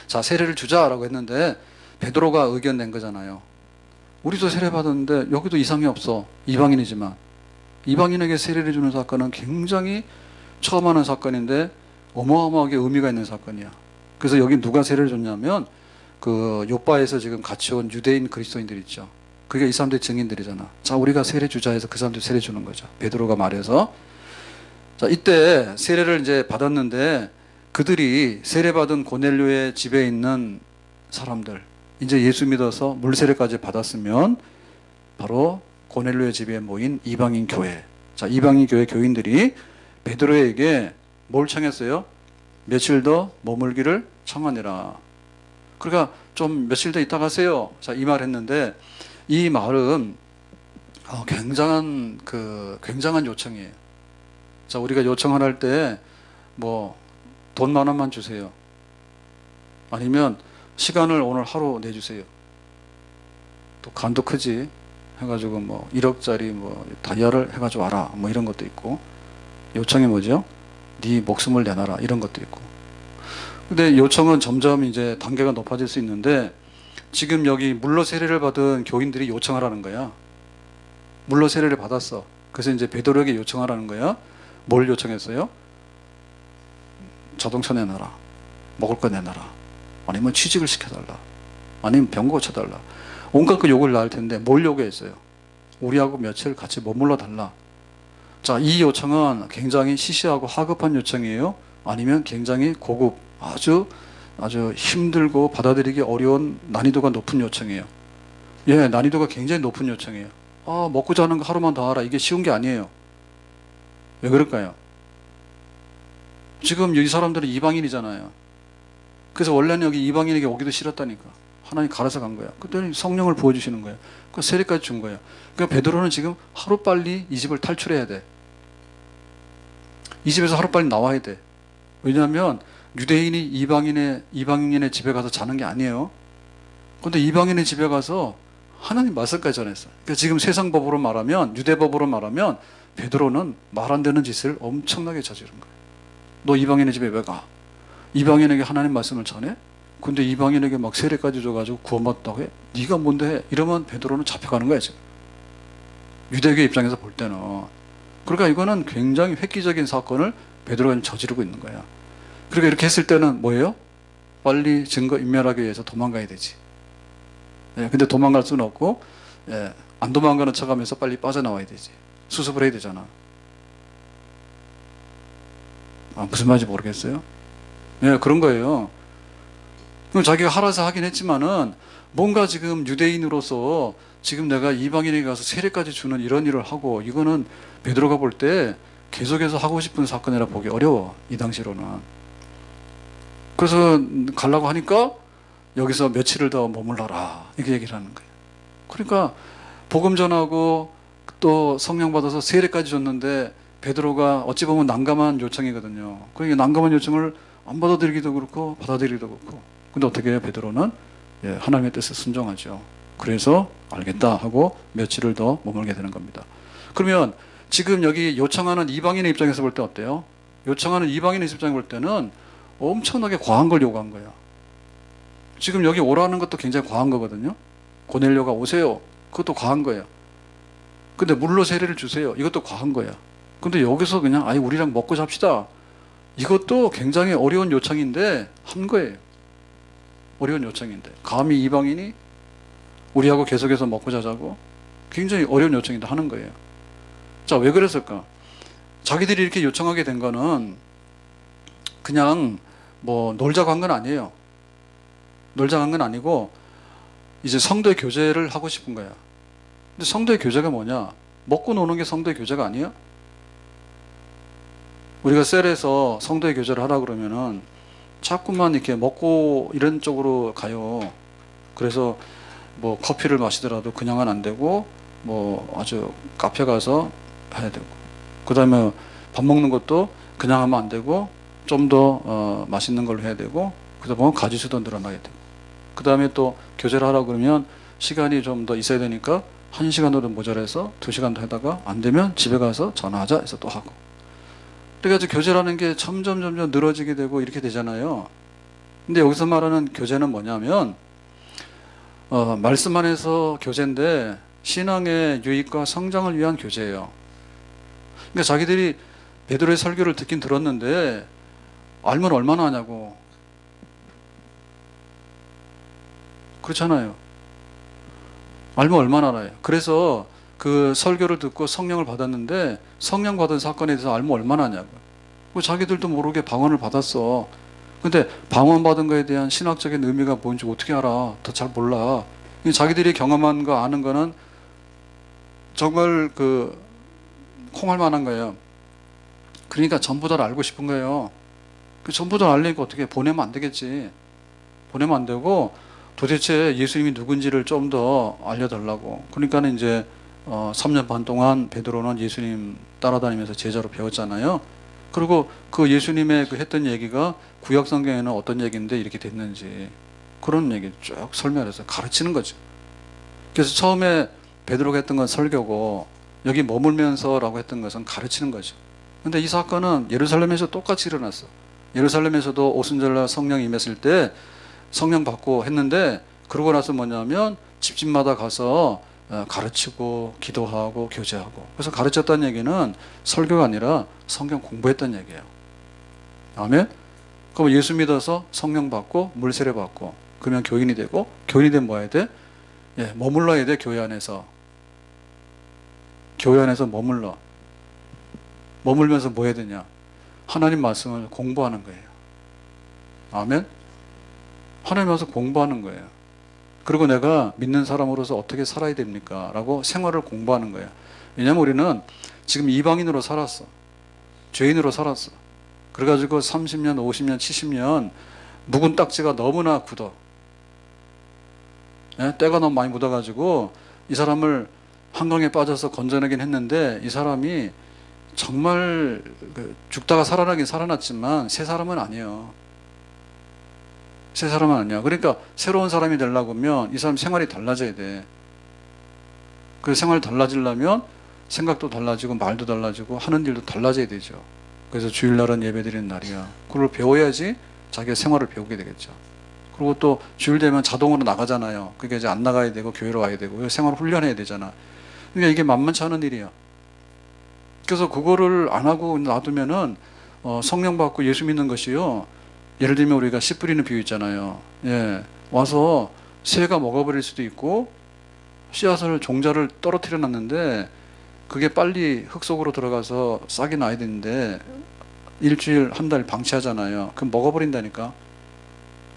자, 세례를 주자라고 했는데 베드로가 의견 낸 거잖아요. 우리도 세례 받았는데 여기도 이상이 없어. 이방인이지만. 이방인에게 세례를 주는 사건은 굉장히 처음 하는 사건인데 어마어마하게 의미가 있는 사건이야. 그래서 여기 누가 세례를 줬냐면 그 요바에서 지금 같이 온 유대인 그리스도인들 있죠. 그게 이 사람들의 증인들이잖아. 자, 우리가 세례 주자 해서 그 사람들 세례 주는 거죠. 베드로가 말해서. 자, 이때 세례를 이제 받았는데 그들이 세례받은 고넬료의 집에 있는 사람들, 이제 예수 믿어서 물세례까지 받았으면 바로 고넬료의 집에 모인 이방인 교회. 자, 이방인 교회 교인들이 베드로에게 뭘 청했어요? 며칠 더 머물기를 청하니라. 그러니까 좀 며칠 더 있다 가세요. 자, 이 말 했는데 이 말은 굉장한 요청이에요. 자, 우리가 요청을 할 때 뭐 돈 10,000원만 주세요. 아니면 시간을 오늘 하루 내주세요. 또 간도 크지 해가지고 뭐 1억짜리 뭐 다이아를 해가지고 와라 뭐 이런 것도 있고, 요청이 뭐죠? 네 목숨을 내놔라 이런 것도 있고. 근데 요청은 점점 이제 단계가 높아질 수 있는데 지금 여기 물로 세례를 받은 교인들이 요청하라는 거야. 물로 세례를 받았어. 그래서 이제 베드로에게 요청하라는 거야. 뭘 요청했어요? 자동차 내놔라. 먹을 거 내놔라. 아니면 취직을 시켜달라. 아니면 병 고쳐달라. 온갖 그 요구를 나올 텐데 뭘 요구했어요? 우리하고 며칠 같이 머물러 달라. 자, 이 요청은 굉장히 시시하고 하급한 요청이에요? 아니면 굉장히 고급, 아주 힘들고 받아들이기 어려운 난이도가 높은 요청이에요? 예, 난이도가 굉장히 높은 요청이에요. 아, 먹고 자는 거 하루만 더 하라. 이게 쉬운 게 아니에요. 왜 그럴까요? 지금 이 사람들은 이방인이잖아요. 그래서 원래는 여기 이방인에게 오기도 싫었다니까. 하나님 갈아서 간 거야. 그랬더니 성령을 부어주시는 거야. 그 세례까지 준 거야. 그러니까 베드로는 지금 하루빨리 이 집을 탈출해야 돼. 이 집에서 하루빨리 나와야 돼. 왜냐하면 유대인이 이방인의 집에 가서 자는 게 아니에요. 그런데 이방인의 집에 가서 하나님 말씀까지 전했어. 그러니까 지금 세상 법으로 말하면, 유대 법으로 말하면 베드로는 말 안 되는 짓을 엄청나게 저지른 거야. 너 이방인의 집에 왜 가? 이방인에게 하나님 말씀을 전해? 근데 이방인에게 막 세례까지 줘가지고 구원받았다고 해? 네가 뭔데 해? 이러면 베드로는 잡혀가는 거야 지금. 유대교 입장에서 볼 때는. 그러니까 이거는 굉장히 획기적인 사건을 베드로가 저지르고 있는 거야. 그러니까 이렇게 했을 때는 뭐예요? 빨리 증거 인멸하기 위해서 도망가야 되지. 예, 근데 도망갈 수는 없고, 예, 안 도망가는 척하면서 빨리 빠져나와야 되지. 수습을 해야 되잖아. 아, 무슨 말인지 모르겠어요? 예, 그런 거예요. 자기가 알아서 하긴 했지만은 뭔가 지금 유대인으로서 지금 내가 이방인에게 가서 세례까지 주는 이런 일을 하고, 이거는 베드로가 볼 때 계속해서 하고 싶은 사건이라 보기 어려워. 이 당시로는. 그래서 가려고 하니까 여기서 며칠을 더 머물러라 이렇게 얘기를 하는 거예요. 그러니까 복음 전하고 또 성령 받아서 세례까지 줬는데 베드로가 어찌 보면 난감한 요청이거든요. 그러니까 난감한 요청을 안 받아들이기도 그렇고 받아들이기도 그렇고. 근데 어떻게 해요? 베드로는 예, 하나님의 뜻에 순종하죠. 그래서 알겠다 하고 며칠을 더 머물게 되는 겁니다. 그러면 지금 여기 요청하는 이방인의 입장에서 볼 때 어때요? 요청하는 이방인의 입장에 볼 때는 엄청나게 과한 걸 요구한 거예요. 지금 여기 오라는 것도 굉장히 과한 거거든요. 고넬료가 오세요. 그것도 과한 거예요. 근데 물로 세례를 주세요. 이것도 과한 거야. 근데 여기서 그냥 아니 우리랑 먹고 잡시다. 이것도 굉장히 어려운 요청인데 한 거예요. 어려운 요청인데 감히 이방인이 우리하고 계속해서 먹고 자자고, 굉장히 어려운 요청인데 하는 거예요. 자, 왜 그랬을까? 자기들이 이렇게 요청하게 된 거는 그냥 뭐 놀자고 한 건 아니에요. 놀자고 한 건 아니고 이제 성도의 교제를 하고 싶은 거야. 근데 성도의 교제가 뭐냐? 먹고 노는 게 성도의 교제가 아니야? 우리가 셀에서 성도의 교제를 하라 그러면은 자꾸만 이렇게 먹고 이런 쪽으로 가요. 그래서 뭐 커피를 마시더라도 그냥은 안 되고 뭐 아주 카페 가서 해야 되고, 그 다음에 밥 먹는 것도 그냥 하면 안 되고 좀 더 맛있는 걸로 해야 되고, 그러다 보면 가지수도 늘어나게 되고, 그 다음에 또 교제를 하라 그러면 시간이 좀 더 있어야 되니까 1시간도 모자라서 2시간도 하다가 안 되면 집에 가서 전화하자 해서 또 하고. 그래가지고 교제라는 게 점점 늘어지게 되고 이렇게 되잖아요. 근데 여기서 말하는 교제는 뭐냐면 말씀 안에서 교제인데 신앙의 유익과 성장을 위한 교제예요. 그러니까 자기들이 베드로의 설교를 듣긴 들었는데 알면 얼마나 하냐고. 그렇잖아요. 알면 얼마나 알아요. 그래서 그 설교를 듣고 성령을 받았는데 성령 받은 사건에 대해서 알면 얼마나 하냐고. 자기들도 모르게 방언을 받았어. 근데 방언 받은 거에 대한 신학적인 의미가 뭔지 어떻게 알아? 더 잘 몰라. 자기들이 경험한 거 아는 거는 정말 그 콩할 만한 거예요. 그러니까 전부 다 알고 싶은 거예요. 전부 다 알려니까 어떻게 보내면 안 되겠지. 보내면 안 되고 도대체 예수님이 누군지를 좀 더 알려달라고. 그러니까는 이제 3년 반 동안 베드로는 예수님 따라다니면서 제자로 배웠잖아요. 그리고 그 예수님의 그 했던 얘기가 구약 성경에는 어떤 얘기인데 이렇게 됐는지 그런 얘기 쭉 설명해서 가르치는 거죠. 그래서 처음에 베드로가 했던 건 설교고 여기 머물면서라고 했던 것은 가르치는 거죠. 근데 이 사건은 예루살렘에서 똑같이 일어났어. 예루살렘에서도 오순절날 성령이 임했을 때 성령 받고 했는데 그러고 나서 뭐냐면 집집마다 가서 가르치고 기도하고 교제하고. 그래서 가르쳤다는 얘기는 설교가 아니라 성경 공부했다는 얘기예요. 아멘? 그럼 예수 믿어서 성령 받고 물세례 받고 그러면 교인이 되고, 교인이 되면 뭐 해야 돼? 머물러야 돼. 교회 안에서. 교회 안에서 머물러. 머물면서 뭐 해야 되냐? 하나님 말씀을 공부하는 거예요. 아멘? 하나님 와서 공부하는 거예요. 그리고 내가 믿는 사람으로서 어떻게 살아야 됩니까? 라고 생활을 공부하는 거예요. 왜냐면 우리는 지금 이방인으로 살았어. 죄인으로 살았어. 그래가지고 30년, 50년, 70년 묵은 딱지가 너무나 굳어. 때가 너무 많이 묻어가지고 이 사람을 한강에 빠져서 건져내긴 했는데 이 사람이 정말 죽다가 살아나긴 살아났지만 새 사람은 아니에요. 새 사람은 아니야. 그러니까 새로운 사람이 되려고 하면 이 사람 생활이 달라져야 돼. 그 생활이 달라지려면 생각도 달라지고 말도 달라지고 하는 일도 달라져야 되죠. 그래서 주일날은 예배드리는 날이야. 그걸 배워야지 자기가 생활을 배우게 되겠죠. 그리고 또 주일 되면 자동으로 나가잖아요. 그게 이제 안 나가야 되고 교회로 와야 되고 생활을 훈련해야 되잖아. 그러니까 이게 만만치 않은 일이야. 그래서 그거를 안 하고 놔두면은 성령 받고 예수 믿는 것이요. 예를 들면 우리가 씨 뿌리는 비유 있잖아요. 와서 새가 먹어버릴 수도 있고 씨앗을 종자를 떨어뜨려 놨는데 그게 빨리 흙 속으로 들어가서 싹이 나야 되는데 일주일, 한 달 방치하잖아요. 그럼 먹어버린다니까.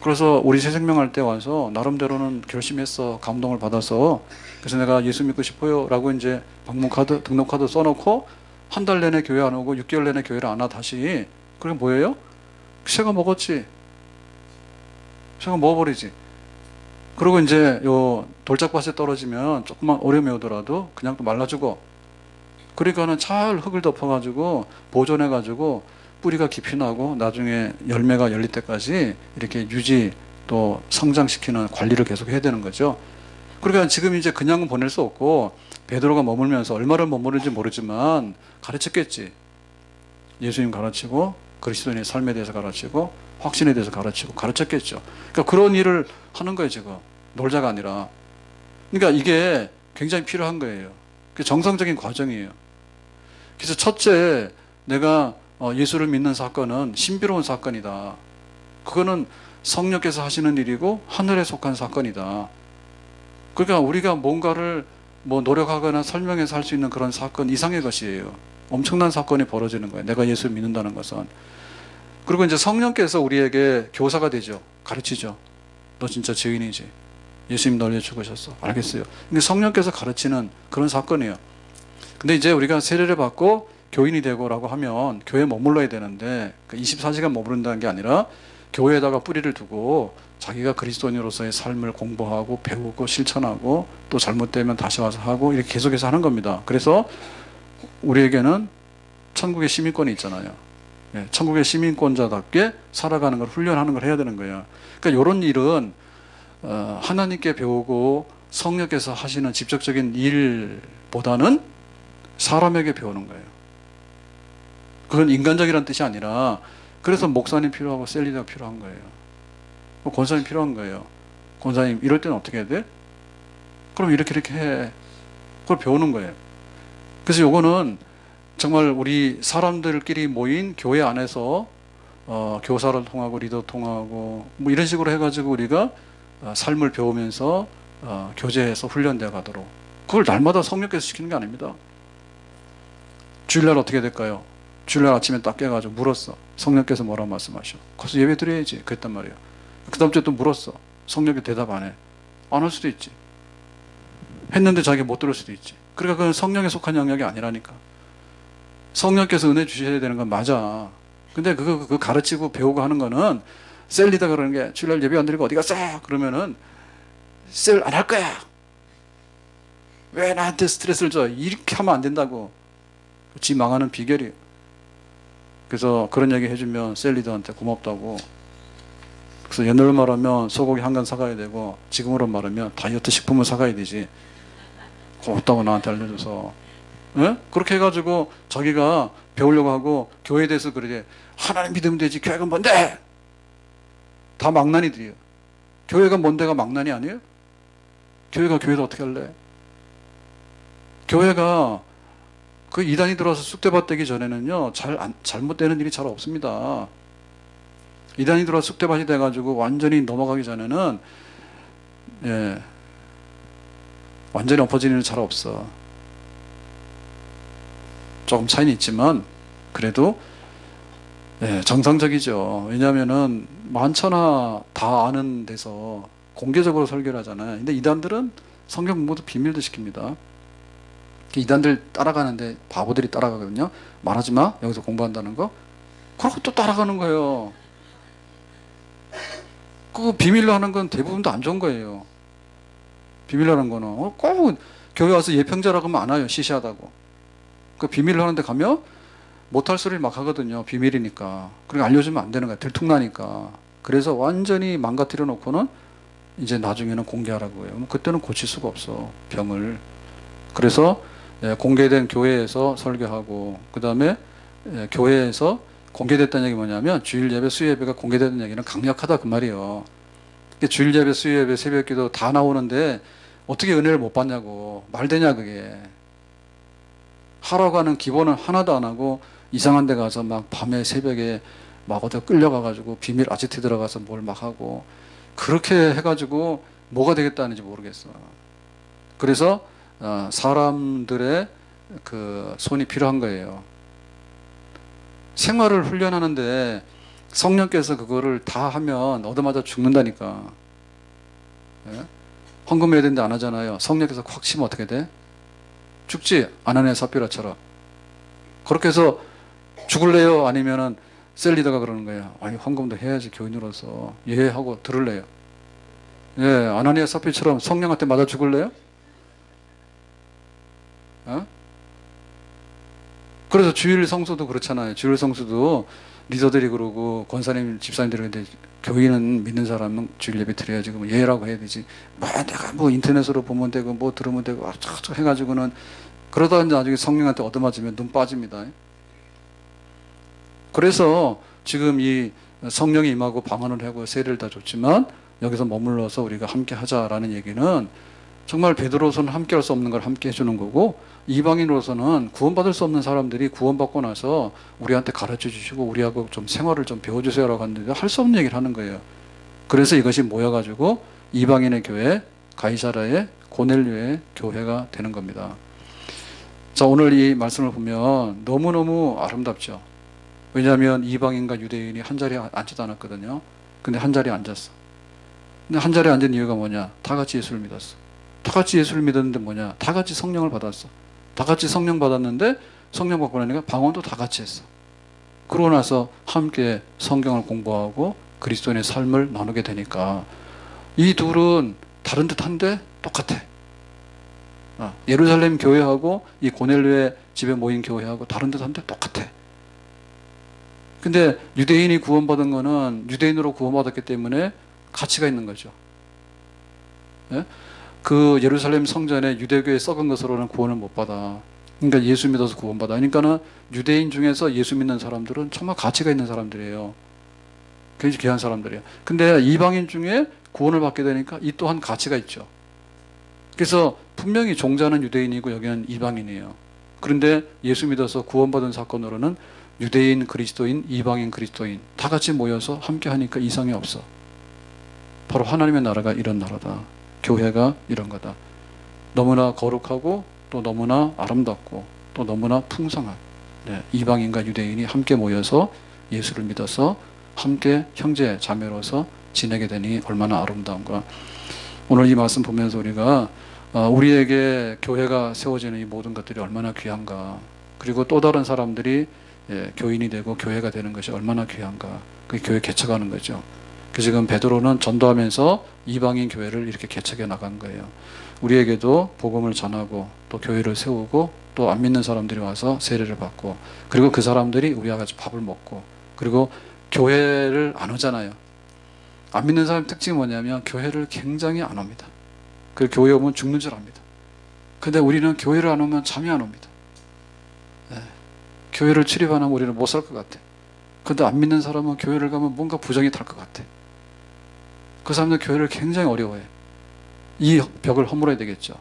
그래서 우리 새 생명할 때 와서 나름대로는 결심했어. 감동을 받아서. 그래서 내가 예수 믿고 싶어요. 라고 이제 방문카드, 등록카드 써놓고 한 달 내내 교회 안 오고 6개월 내내 교회를 안 와 다시. 그럼 뭐예요? 새가 먹었지. 새가 먹어버리지. 그리고 이제 요 돌짝밭에 떨어지면 조금만 오래 오더라도 그냥 또 말라 죽어. 그러니까는 잘 흙을 덮어가지고 보존해가지고 뿌리가 깊이 나고 나중에 열매가 열릴 때까지 이렇게 유지 또 성장시키는 관리를 계속 해야 되는 거죠. 그러니까 지금 이제 그냥 보낼 수 없고 베드로가 머물면서 얼마를 머무르는지 모르지만 가르쳤겠지. 예수님 가르치고 그리스도인의 삶에 대해서 가르치고 확신에 대해서 가르치고 가르쳤겠죠. 그러니까 그런 일을 하는 거예요 지금. 놀자가 아니라. 그러니까 이게 굉장히 필요한 거예요. 정상적인 과정이에요. 그래서 첫째, 내가 예수를 믿는 사건은 신비로운 사건이다. 그거는 성령께서 하시는 일이고 하늘에 속한 사건이다. 그러니까 우리가 뭔가를 뭐 노력하거나 설명해서 할 수 있는 그런 사건 이상의 것이에요. 엄청난 사건이 벌어지는 거예요. 내가 예수를 믿는다는 것은. 그리고 이제 성령께서 우리에게 교사가 되죠. 가르치죠. 너 진짜 죄인이지. 예수님 널 위해 죽으셨어. 알겠어요. 근데 성령께서 가르치는 그런 사건이에요. 근데 이제 우리가 세례를 받고 교인이 되고라고 하면 교회에 머물러야 되는데 24시간 머무른다는 게 아니라 교회에다가 뿌리를 두고 자기가 그리스도인으로서의 삶을 공부하고 배우고 실천하고 또 잘못되면 다시 와서 하고 이렇게 계속해서 하는 겁니다. 그래서 우리에게는 천국의 시민권이 있잖아요. 천국의 시민권자답게 살아가는 걸 훈련하는 걸 해야 되는 거예요. 그러니까 이런 일은 하나님께 배우고 성령께서 하시는 직접적인 일보다는 사람에게 배우는 거예요. 그건 인간적이라는 뜻이 아니라 그래서 목사님 필요하고 셀리더가 필요한 거예요. 권사님 필요한 거예요. 권사님 이럴 때는 어떻게 해야 돼? 그럼 이렇게 해. 그걸 배우는 거예요. 그래서 요거는 정말 우리 사람들끼리 모인 교회 안에서 교사를 통하고 리더 통하고 뭐 이런 식으로 해가지고 우리가 삶을 배우면서 교제해서 훈련되어 가도록, 그걸 날마다 성령께서 시키는 게 아닙니다. 주일날 어떻게 될까요? 주일날 아침에 딱 깨가지고 물었어. 성령께서 뭐라고 말씀하셔? 거기서 예배 드려야지. 그랬단 말이에요. 그 다음 주에 또 물었어. 성령께 대답 안 해. 안 할 수도 있지. 했는데 자기가 못 들을 수도 있지. 그러니까 그건 성령에 속한 영역이 아니라니까. 성령께서 은혜 주셔야 되는 건 맞아. 근데 그거 가르치고 배우고 하는 거는 셀 리더 그러는 게 주일날 예배 안 드리고 어디 갔어? 그러면은 셀 안 할 거야. 왜 나한테 스트레스를 줘? 이렇게 하면 안 된다고. 지 망하는 비결이에요. 그래서 그런 얘기 해주면 셀 리더한테 고맙다고. 그래서 옛날로 말하면 소고기 한 간 사가야 되고, 지금으로 말하면 다이어트 식품을 사가야 되지. 고맙다고 나한테 알려줘서. 예? 그렇게 해가지고 자기가 배우려고 하고, 교회에 대해서 그러지. 하나님 믿으면 되지. 교회가 뭔데? 다 망나니들이에요. 교회가 뭔데가 망나니 아니에요? 교회가 교회도 어떻게 할래? 교회가 그 이단이 들어와서 쑥대밭 되기 전에는요, 잘못되는 일이 잘 없습니다. 이단이 들어와서 쑥대밭이 돼가지고 완전히 넘어가기 전에는, 예, 완전히 엎어지는 일은 잘 없어. 조금 차이는 있지만, 그래도, 예, 정상적이죠. 왜냐면은, 만천하 다 아는 데서 공개적으로 설교를 하잖아요. 근데 이단들은 성경 공부도 비밀도 시킵니다. 이단들 따라가는데 바보들이 따라가거든요. 말하지 마. 여기서 공부한다는 거. 그러고 또 따라가는 거예요. 그 비밀로 하는 건 대부분 다 안 좋은 거예요. 비밀로 하는 거는 꼭 교회 와서 예평자라고 하면 안 와요. 시시하다고. 그 비밀로 하는데 가면 못할 소리를 막 하거든요. 비밀이니까. 그러니까 알려주면 안 되는 거야. 들통나니까. 그래서 완전히 망가뜨려 놓고는 이제 나중에는 공개하라고 해요. 그때는 고칠 수가 없어. 병을. 그래서 공개된 교회에서 설교하고, 그 다음에 교회에서 공개됐다는 얘기 뭐냐면 주일 예배, 수요 예배가 공개되는 얘기는 강력하다 그 말이에요. 주일 예배, 수요 예배, 새벽 기도 다 나오는데 어떻게 은혜를 못 받냐고. 말되냐 그게. 하라고 하는 기본은 하나도 안 하고 이상한 데 가서 막 밤에 새벽에 막 어디 끌려가가지고 비밀 아지트 들어가서 뭘 막 하고, 그렇게 해가지고 뭐가 되겠다는지 모르겠어. 그래서 사람들의 그 손이 필요한 거예요. 생활을 훈련하는데 성령께서 그거를 다 하면 얻어맞아 죽는다니까. 예? 헌금 해야 되는데 안 하잖아요. 성령께서 콱 치면 어떻게 돼? 죽지. 아나니아 삽비라처럼. 그렇게 해서 죽을래요? 아니면은 셀 리더가 그러는 거예요. 아니 헌금도 해야지 교인으로서. 예 하고 들을래요. 예, 아나니아 삽비처럼 성령한테 맞아 죽을래요? 어? 그래서 주일 성수도 그렇잖아요. 주일 성수도 리더들이 그러고 권사님, 집사님들이 근데 교인은 믿는 사람은 주일 예배 드려야지. 그럼 예라고 해야 되지. 뭐 내가 뭐 인터넷으로 보면 되고 뭐 들으면 되고 쫙쫙 해가지고는 그러다 나중에 성령한테 얻어맞으면 눈 빠집니다. 그래서 지금 이 성령이 임하고 방언을 하고 세례를 다 줬지만 여기서 머물러서 우리가 함께 하자라는 얘기는 정말 베드로서는 함께 할 수 없는 걸 함께 해주는 거고, 이방인으로서는 구원받을 수 없는 사람들이 구원받고 나서 우리한테 가르쳐 주시고 우리하고 좀 생활을 좀 배워주세요라고 하는데 할 수 없는 얘기를 하는 거예요. 그래서 이것이 모여가지고 이방인의 교회, 가이사라의 고넬료의 교회가 되는 겁니다. 자, 오늘 이 말씀을 보면 너무너무 아름답죠. 왜냐하면 이방인과 유대인이 한 자리에 앉지도 않았거든요. 근데 한 자리에 앉았어. 근데 한 자리에 앉은 이유가 뭐냐? 다 같이 예수를 믿었어. 다 같이 예수를 믿었는데 뭐냐? 다 같이 성령을 받았어. 다 같이 성령 받았는데 성령 받고 나니까 방언도 다 같이 했어. 그러고 나서 함께 성경을 공부하고 그리스도인의 삶을 나누게 되니까 이 둘은 다른 듯한데 똑같아. 예루살렘 교회하고 이 고넬료의 집에 모인 교회하고 다른 듯한데 똑같아. 근데 유대인이 구원받은 거는 유대인으로 구원받았기 때문에 가치가 있는 거죠. 예? 그 예루살렘 성전에 유대교에 썩은 것으로는 구원을 못 받아. 그러니까 예수 믿어서 구원받아. 그러니까는 유대인 중에서 예수 믿는 사람들은 정말 가치가 있는 사람들이에요. 굉장히 귀한 사람들이에요. 근데 이방인 중에 구원을 받게 되니까 이 또한 가치가 있죠. 그래서 분명히 종자는 유대인이고 여기는 이방인이에요. 그런데 예수 믿어서 구원받은 사건으로는 유대인 그리스도인, 이방인 그리스도인 다 같이 모여서 함께 하니까 이상이 없어. 바로 하나님의 나라가 이런 나라다. 교회가 이런 거다. 너무나 거룩하고 또 너무나 아름답고 또 너무나 풍성한, 네, 이방인과 유대인이 함께 모여서 예수를 믿어서 함께 형제 자매로서 지내게 되니 얼마나 아름다운가. 오늘 이 말씀 보면서 우리가 우리에게 교회가 세워지는 이 모든 것들이 얼마나 귀한가, 그리고 또 다른 사람들이 교인이 되고 교회가 되는 것이 얼마나 귀한가. 그게 교회 개척하는 거죠. 그 지금 베드로는 전도하면서 이방인 교회를 이렇게 개척해 나간 거예요. 우리에게도 복음을 전하고 또 교회를 세우고 또 안 믿는 사람들이 와서 세례를 받고, 그리고 그 사람들이 우리와 같이 밥을 먹고, 그리고 교회를 안 오잖아요. 안 믿는 사람 특징이 뭐냐면 교회를 굉장히 안 옵니다. 그리고 교회 오면 죽는 줄 압니다. 근데 우리는 교회를 안 오면 잠이 안 옵니다. 네. 교회를 출입 안 하면 우리는 못 살 것 같아. 근데 안 믿는 사람은 교회를 가면 뭔가 부정이 탈 것 같아. 그 사람들 교회를 굉장히 어려워해. 이 벽을 허물어야 되겠죠.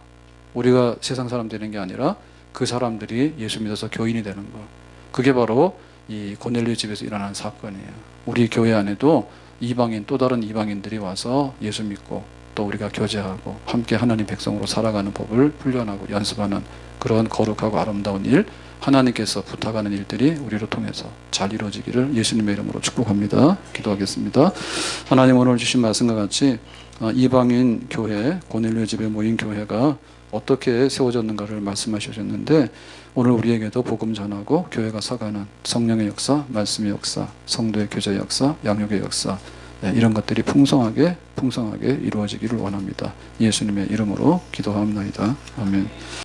우리가 세상 사람 되는 게 아니라 그 사람들이 예수 믿어서 교인이 되는 거. 그게 바로 이 고넬료 집에서 일어난 사건이에요. 우리 교회 안에도 이방인, 또 다른 이방인들이 와서 예수 믿고 또 우리가 교제하고 함께 하나님 백성으로 살아가는 법을 훈련하고 연습하는 그런 거룩하고 아름다운 일, 하나님께서 부탁하는 일들이 우리를 통해서 잘 이루어지기를 예수님의 이름으로 축복합니다. 기도하겠습니다. 하나님, 오늘 주신 말씀과 같이 이방인 교회, 고넬료 집에 모인 교회가 어떻게 세워졌는가를 말씀하셨는데, 오늘 우리에게도 복음 전하고 교회가 서가는 성령의 역사, 말씀의 역사, 성도의 교제 역사, 양육의 역사, 이런 것들이 풍성하게 이루어지기를 원합니다. 예수님의 이름으로 기도합니다. 아멘.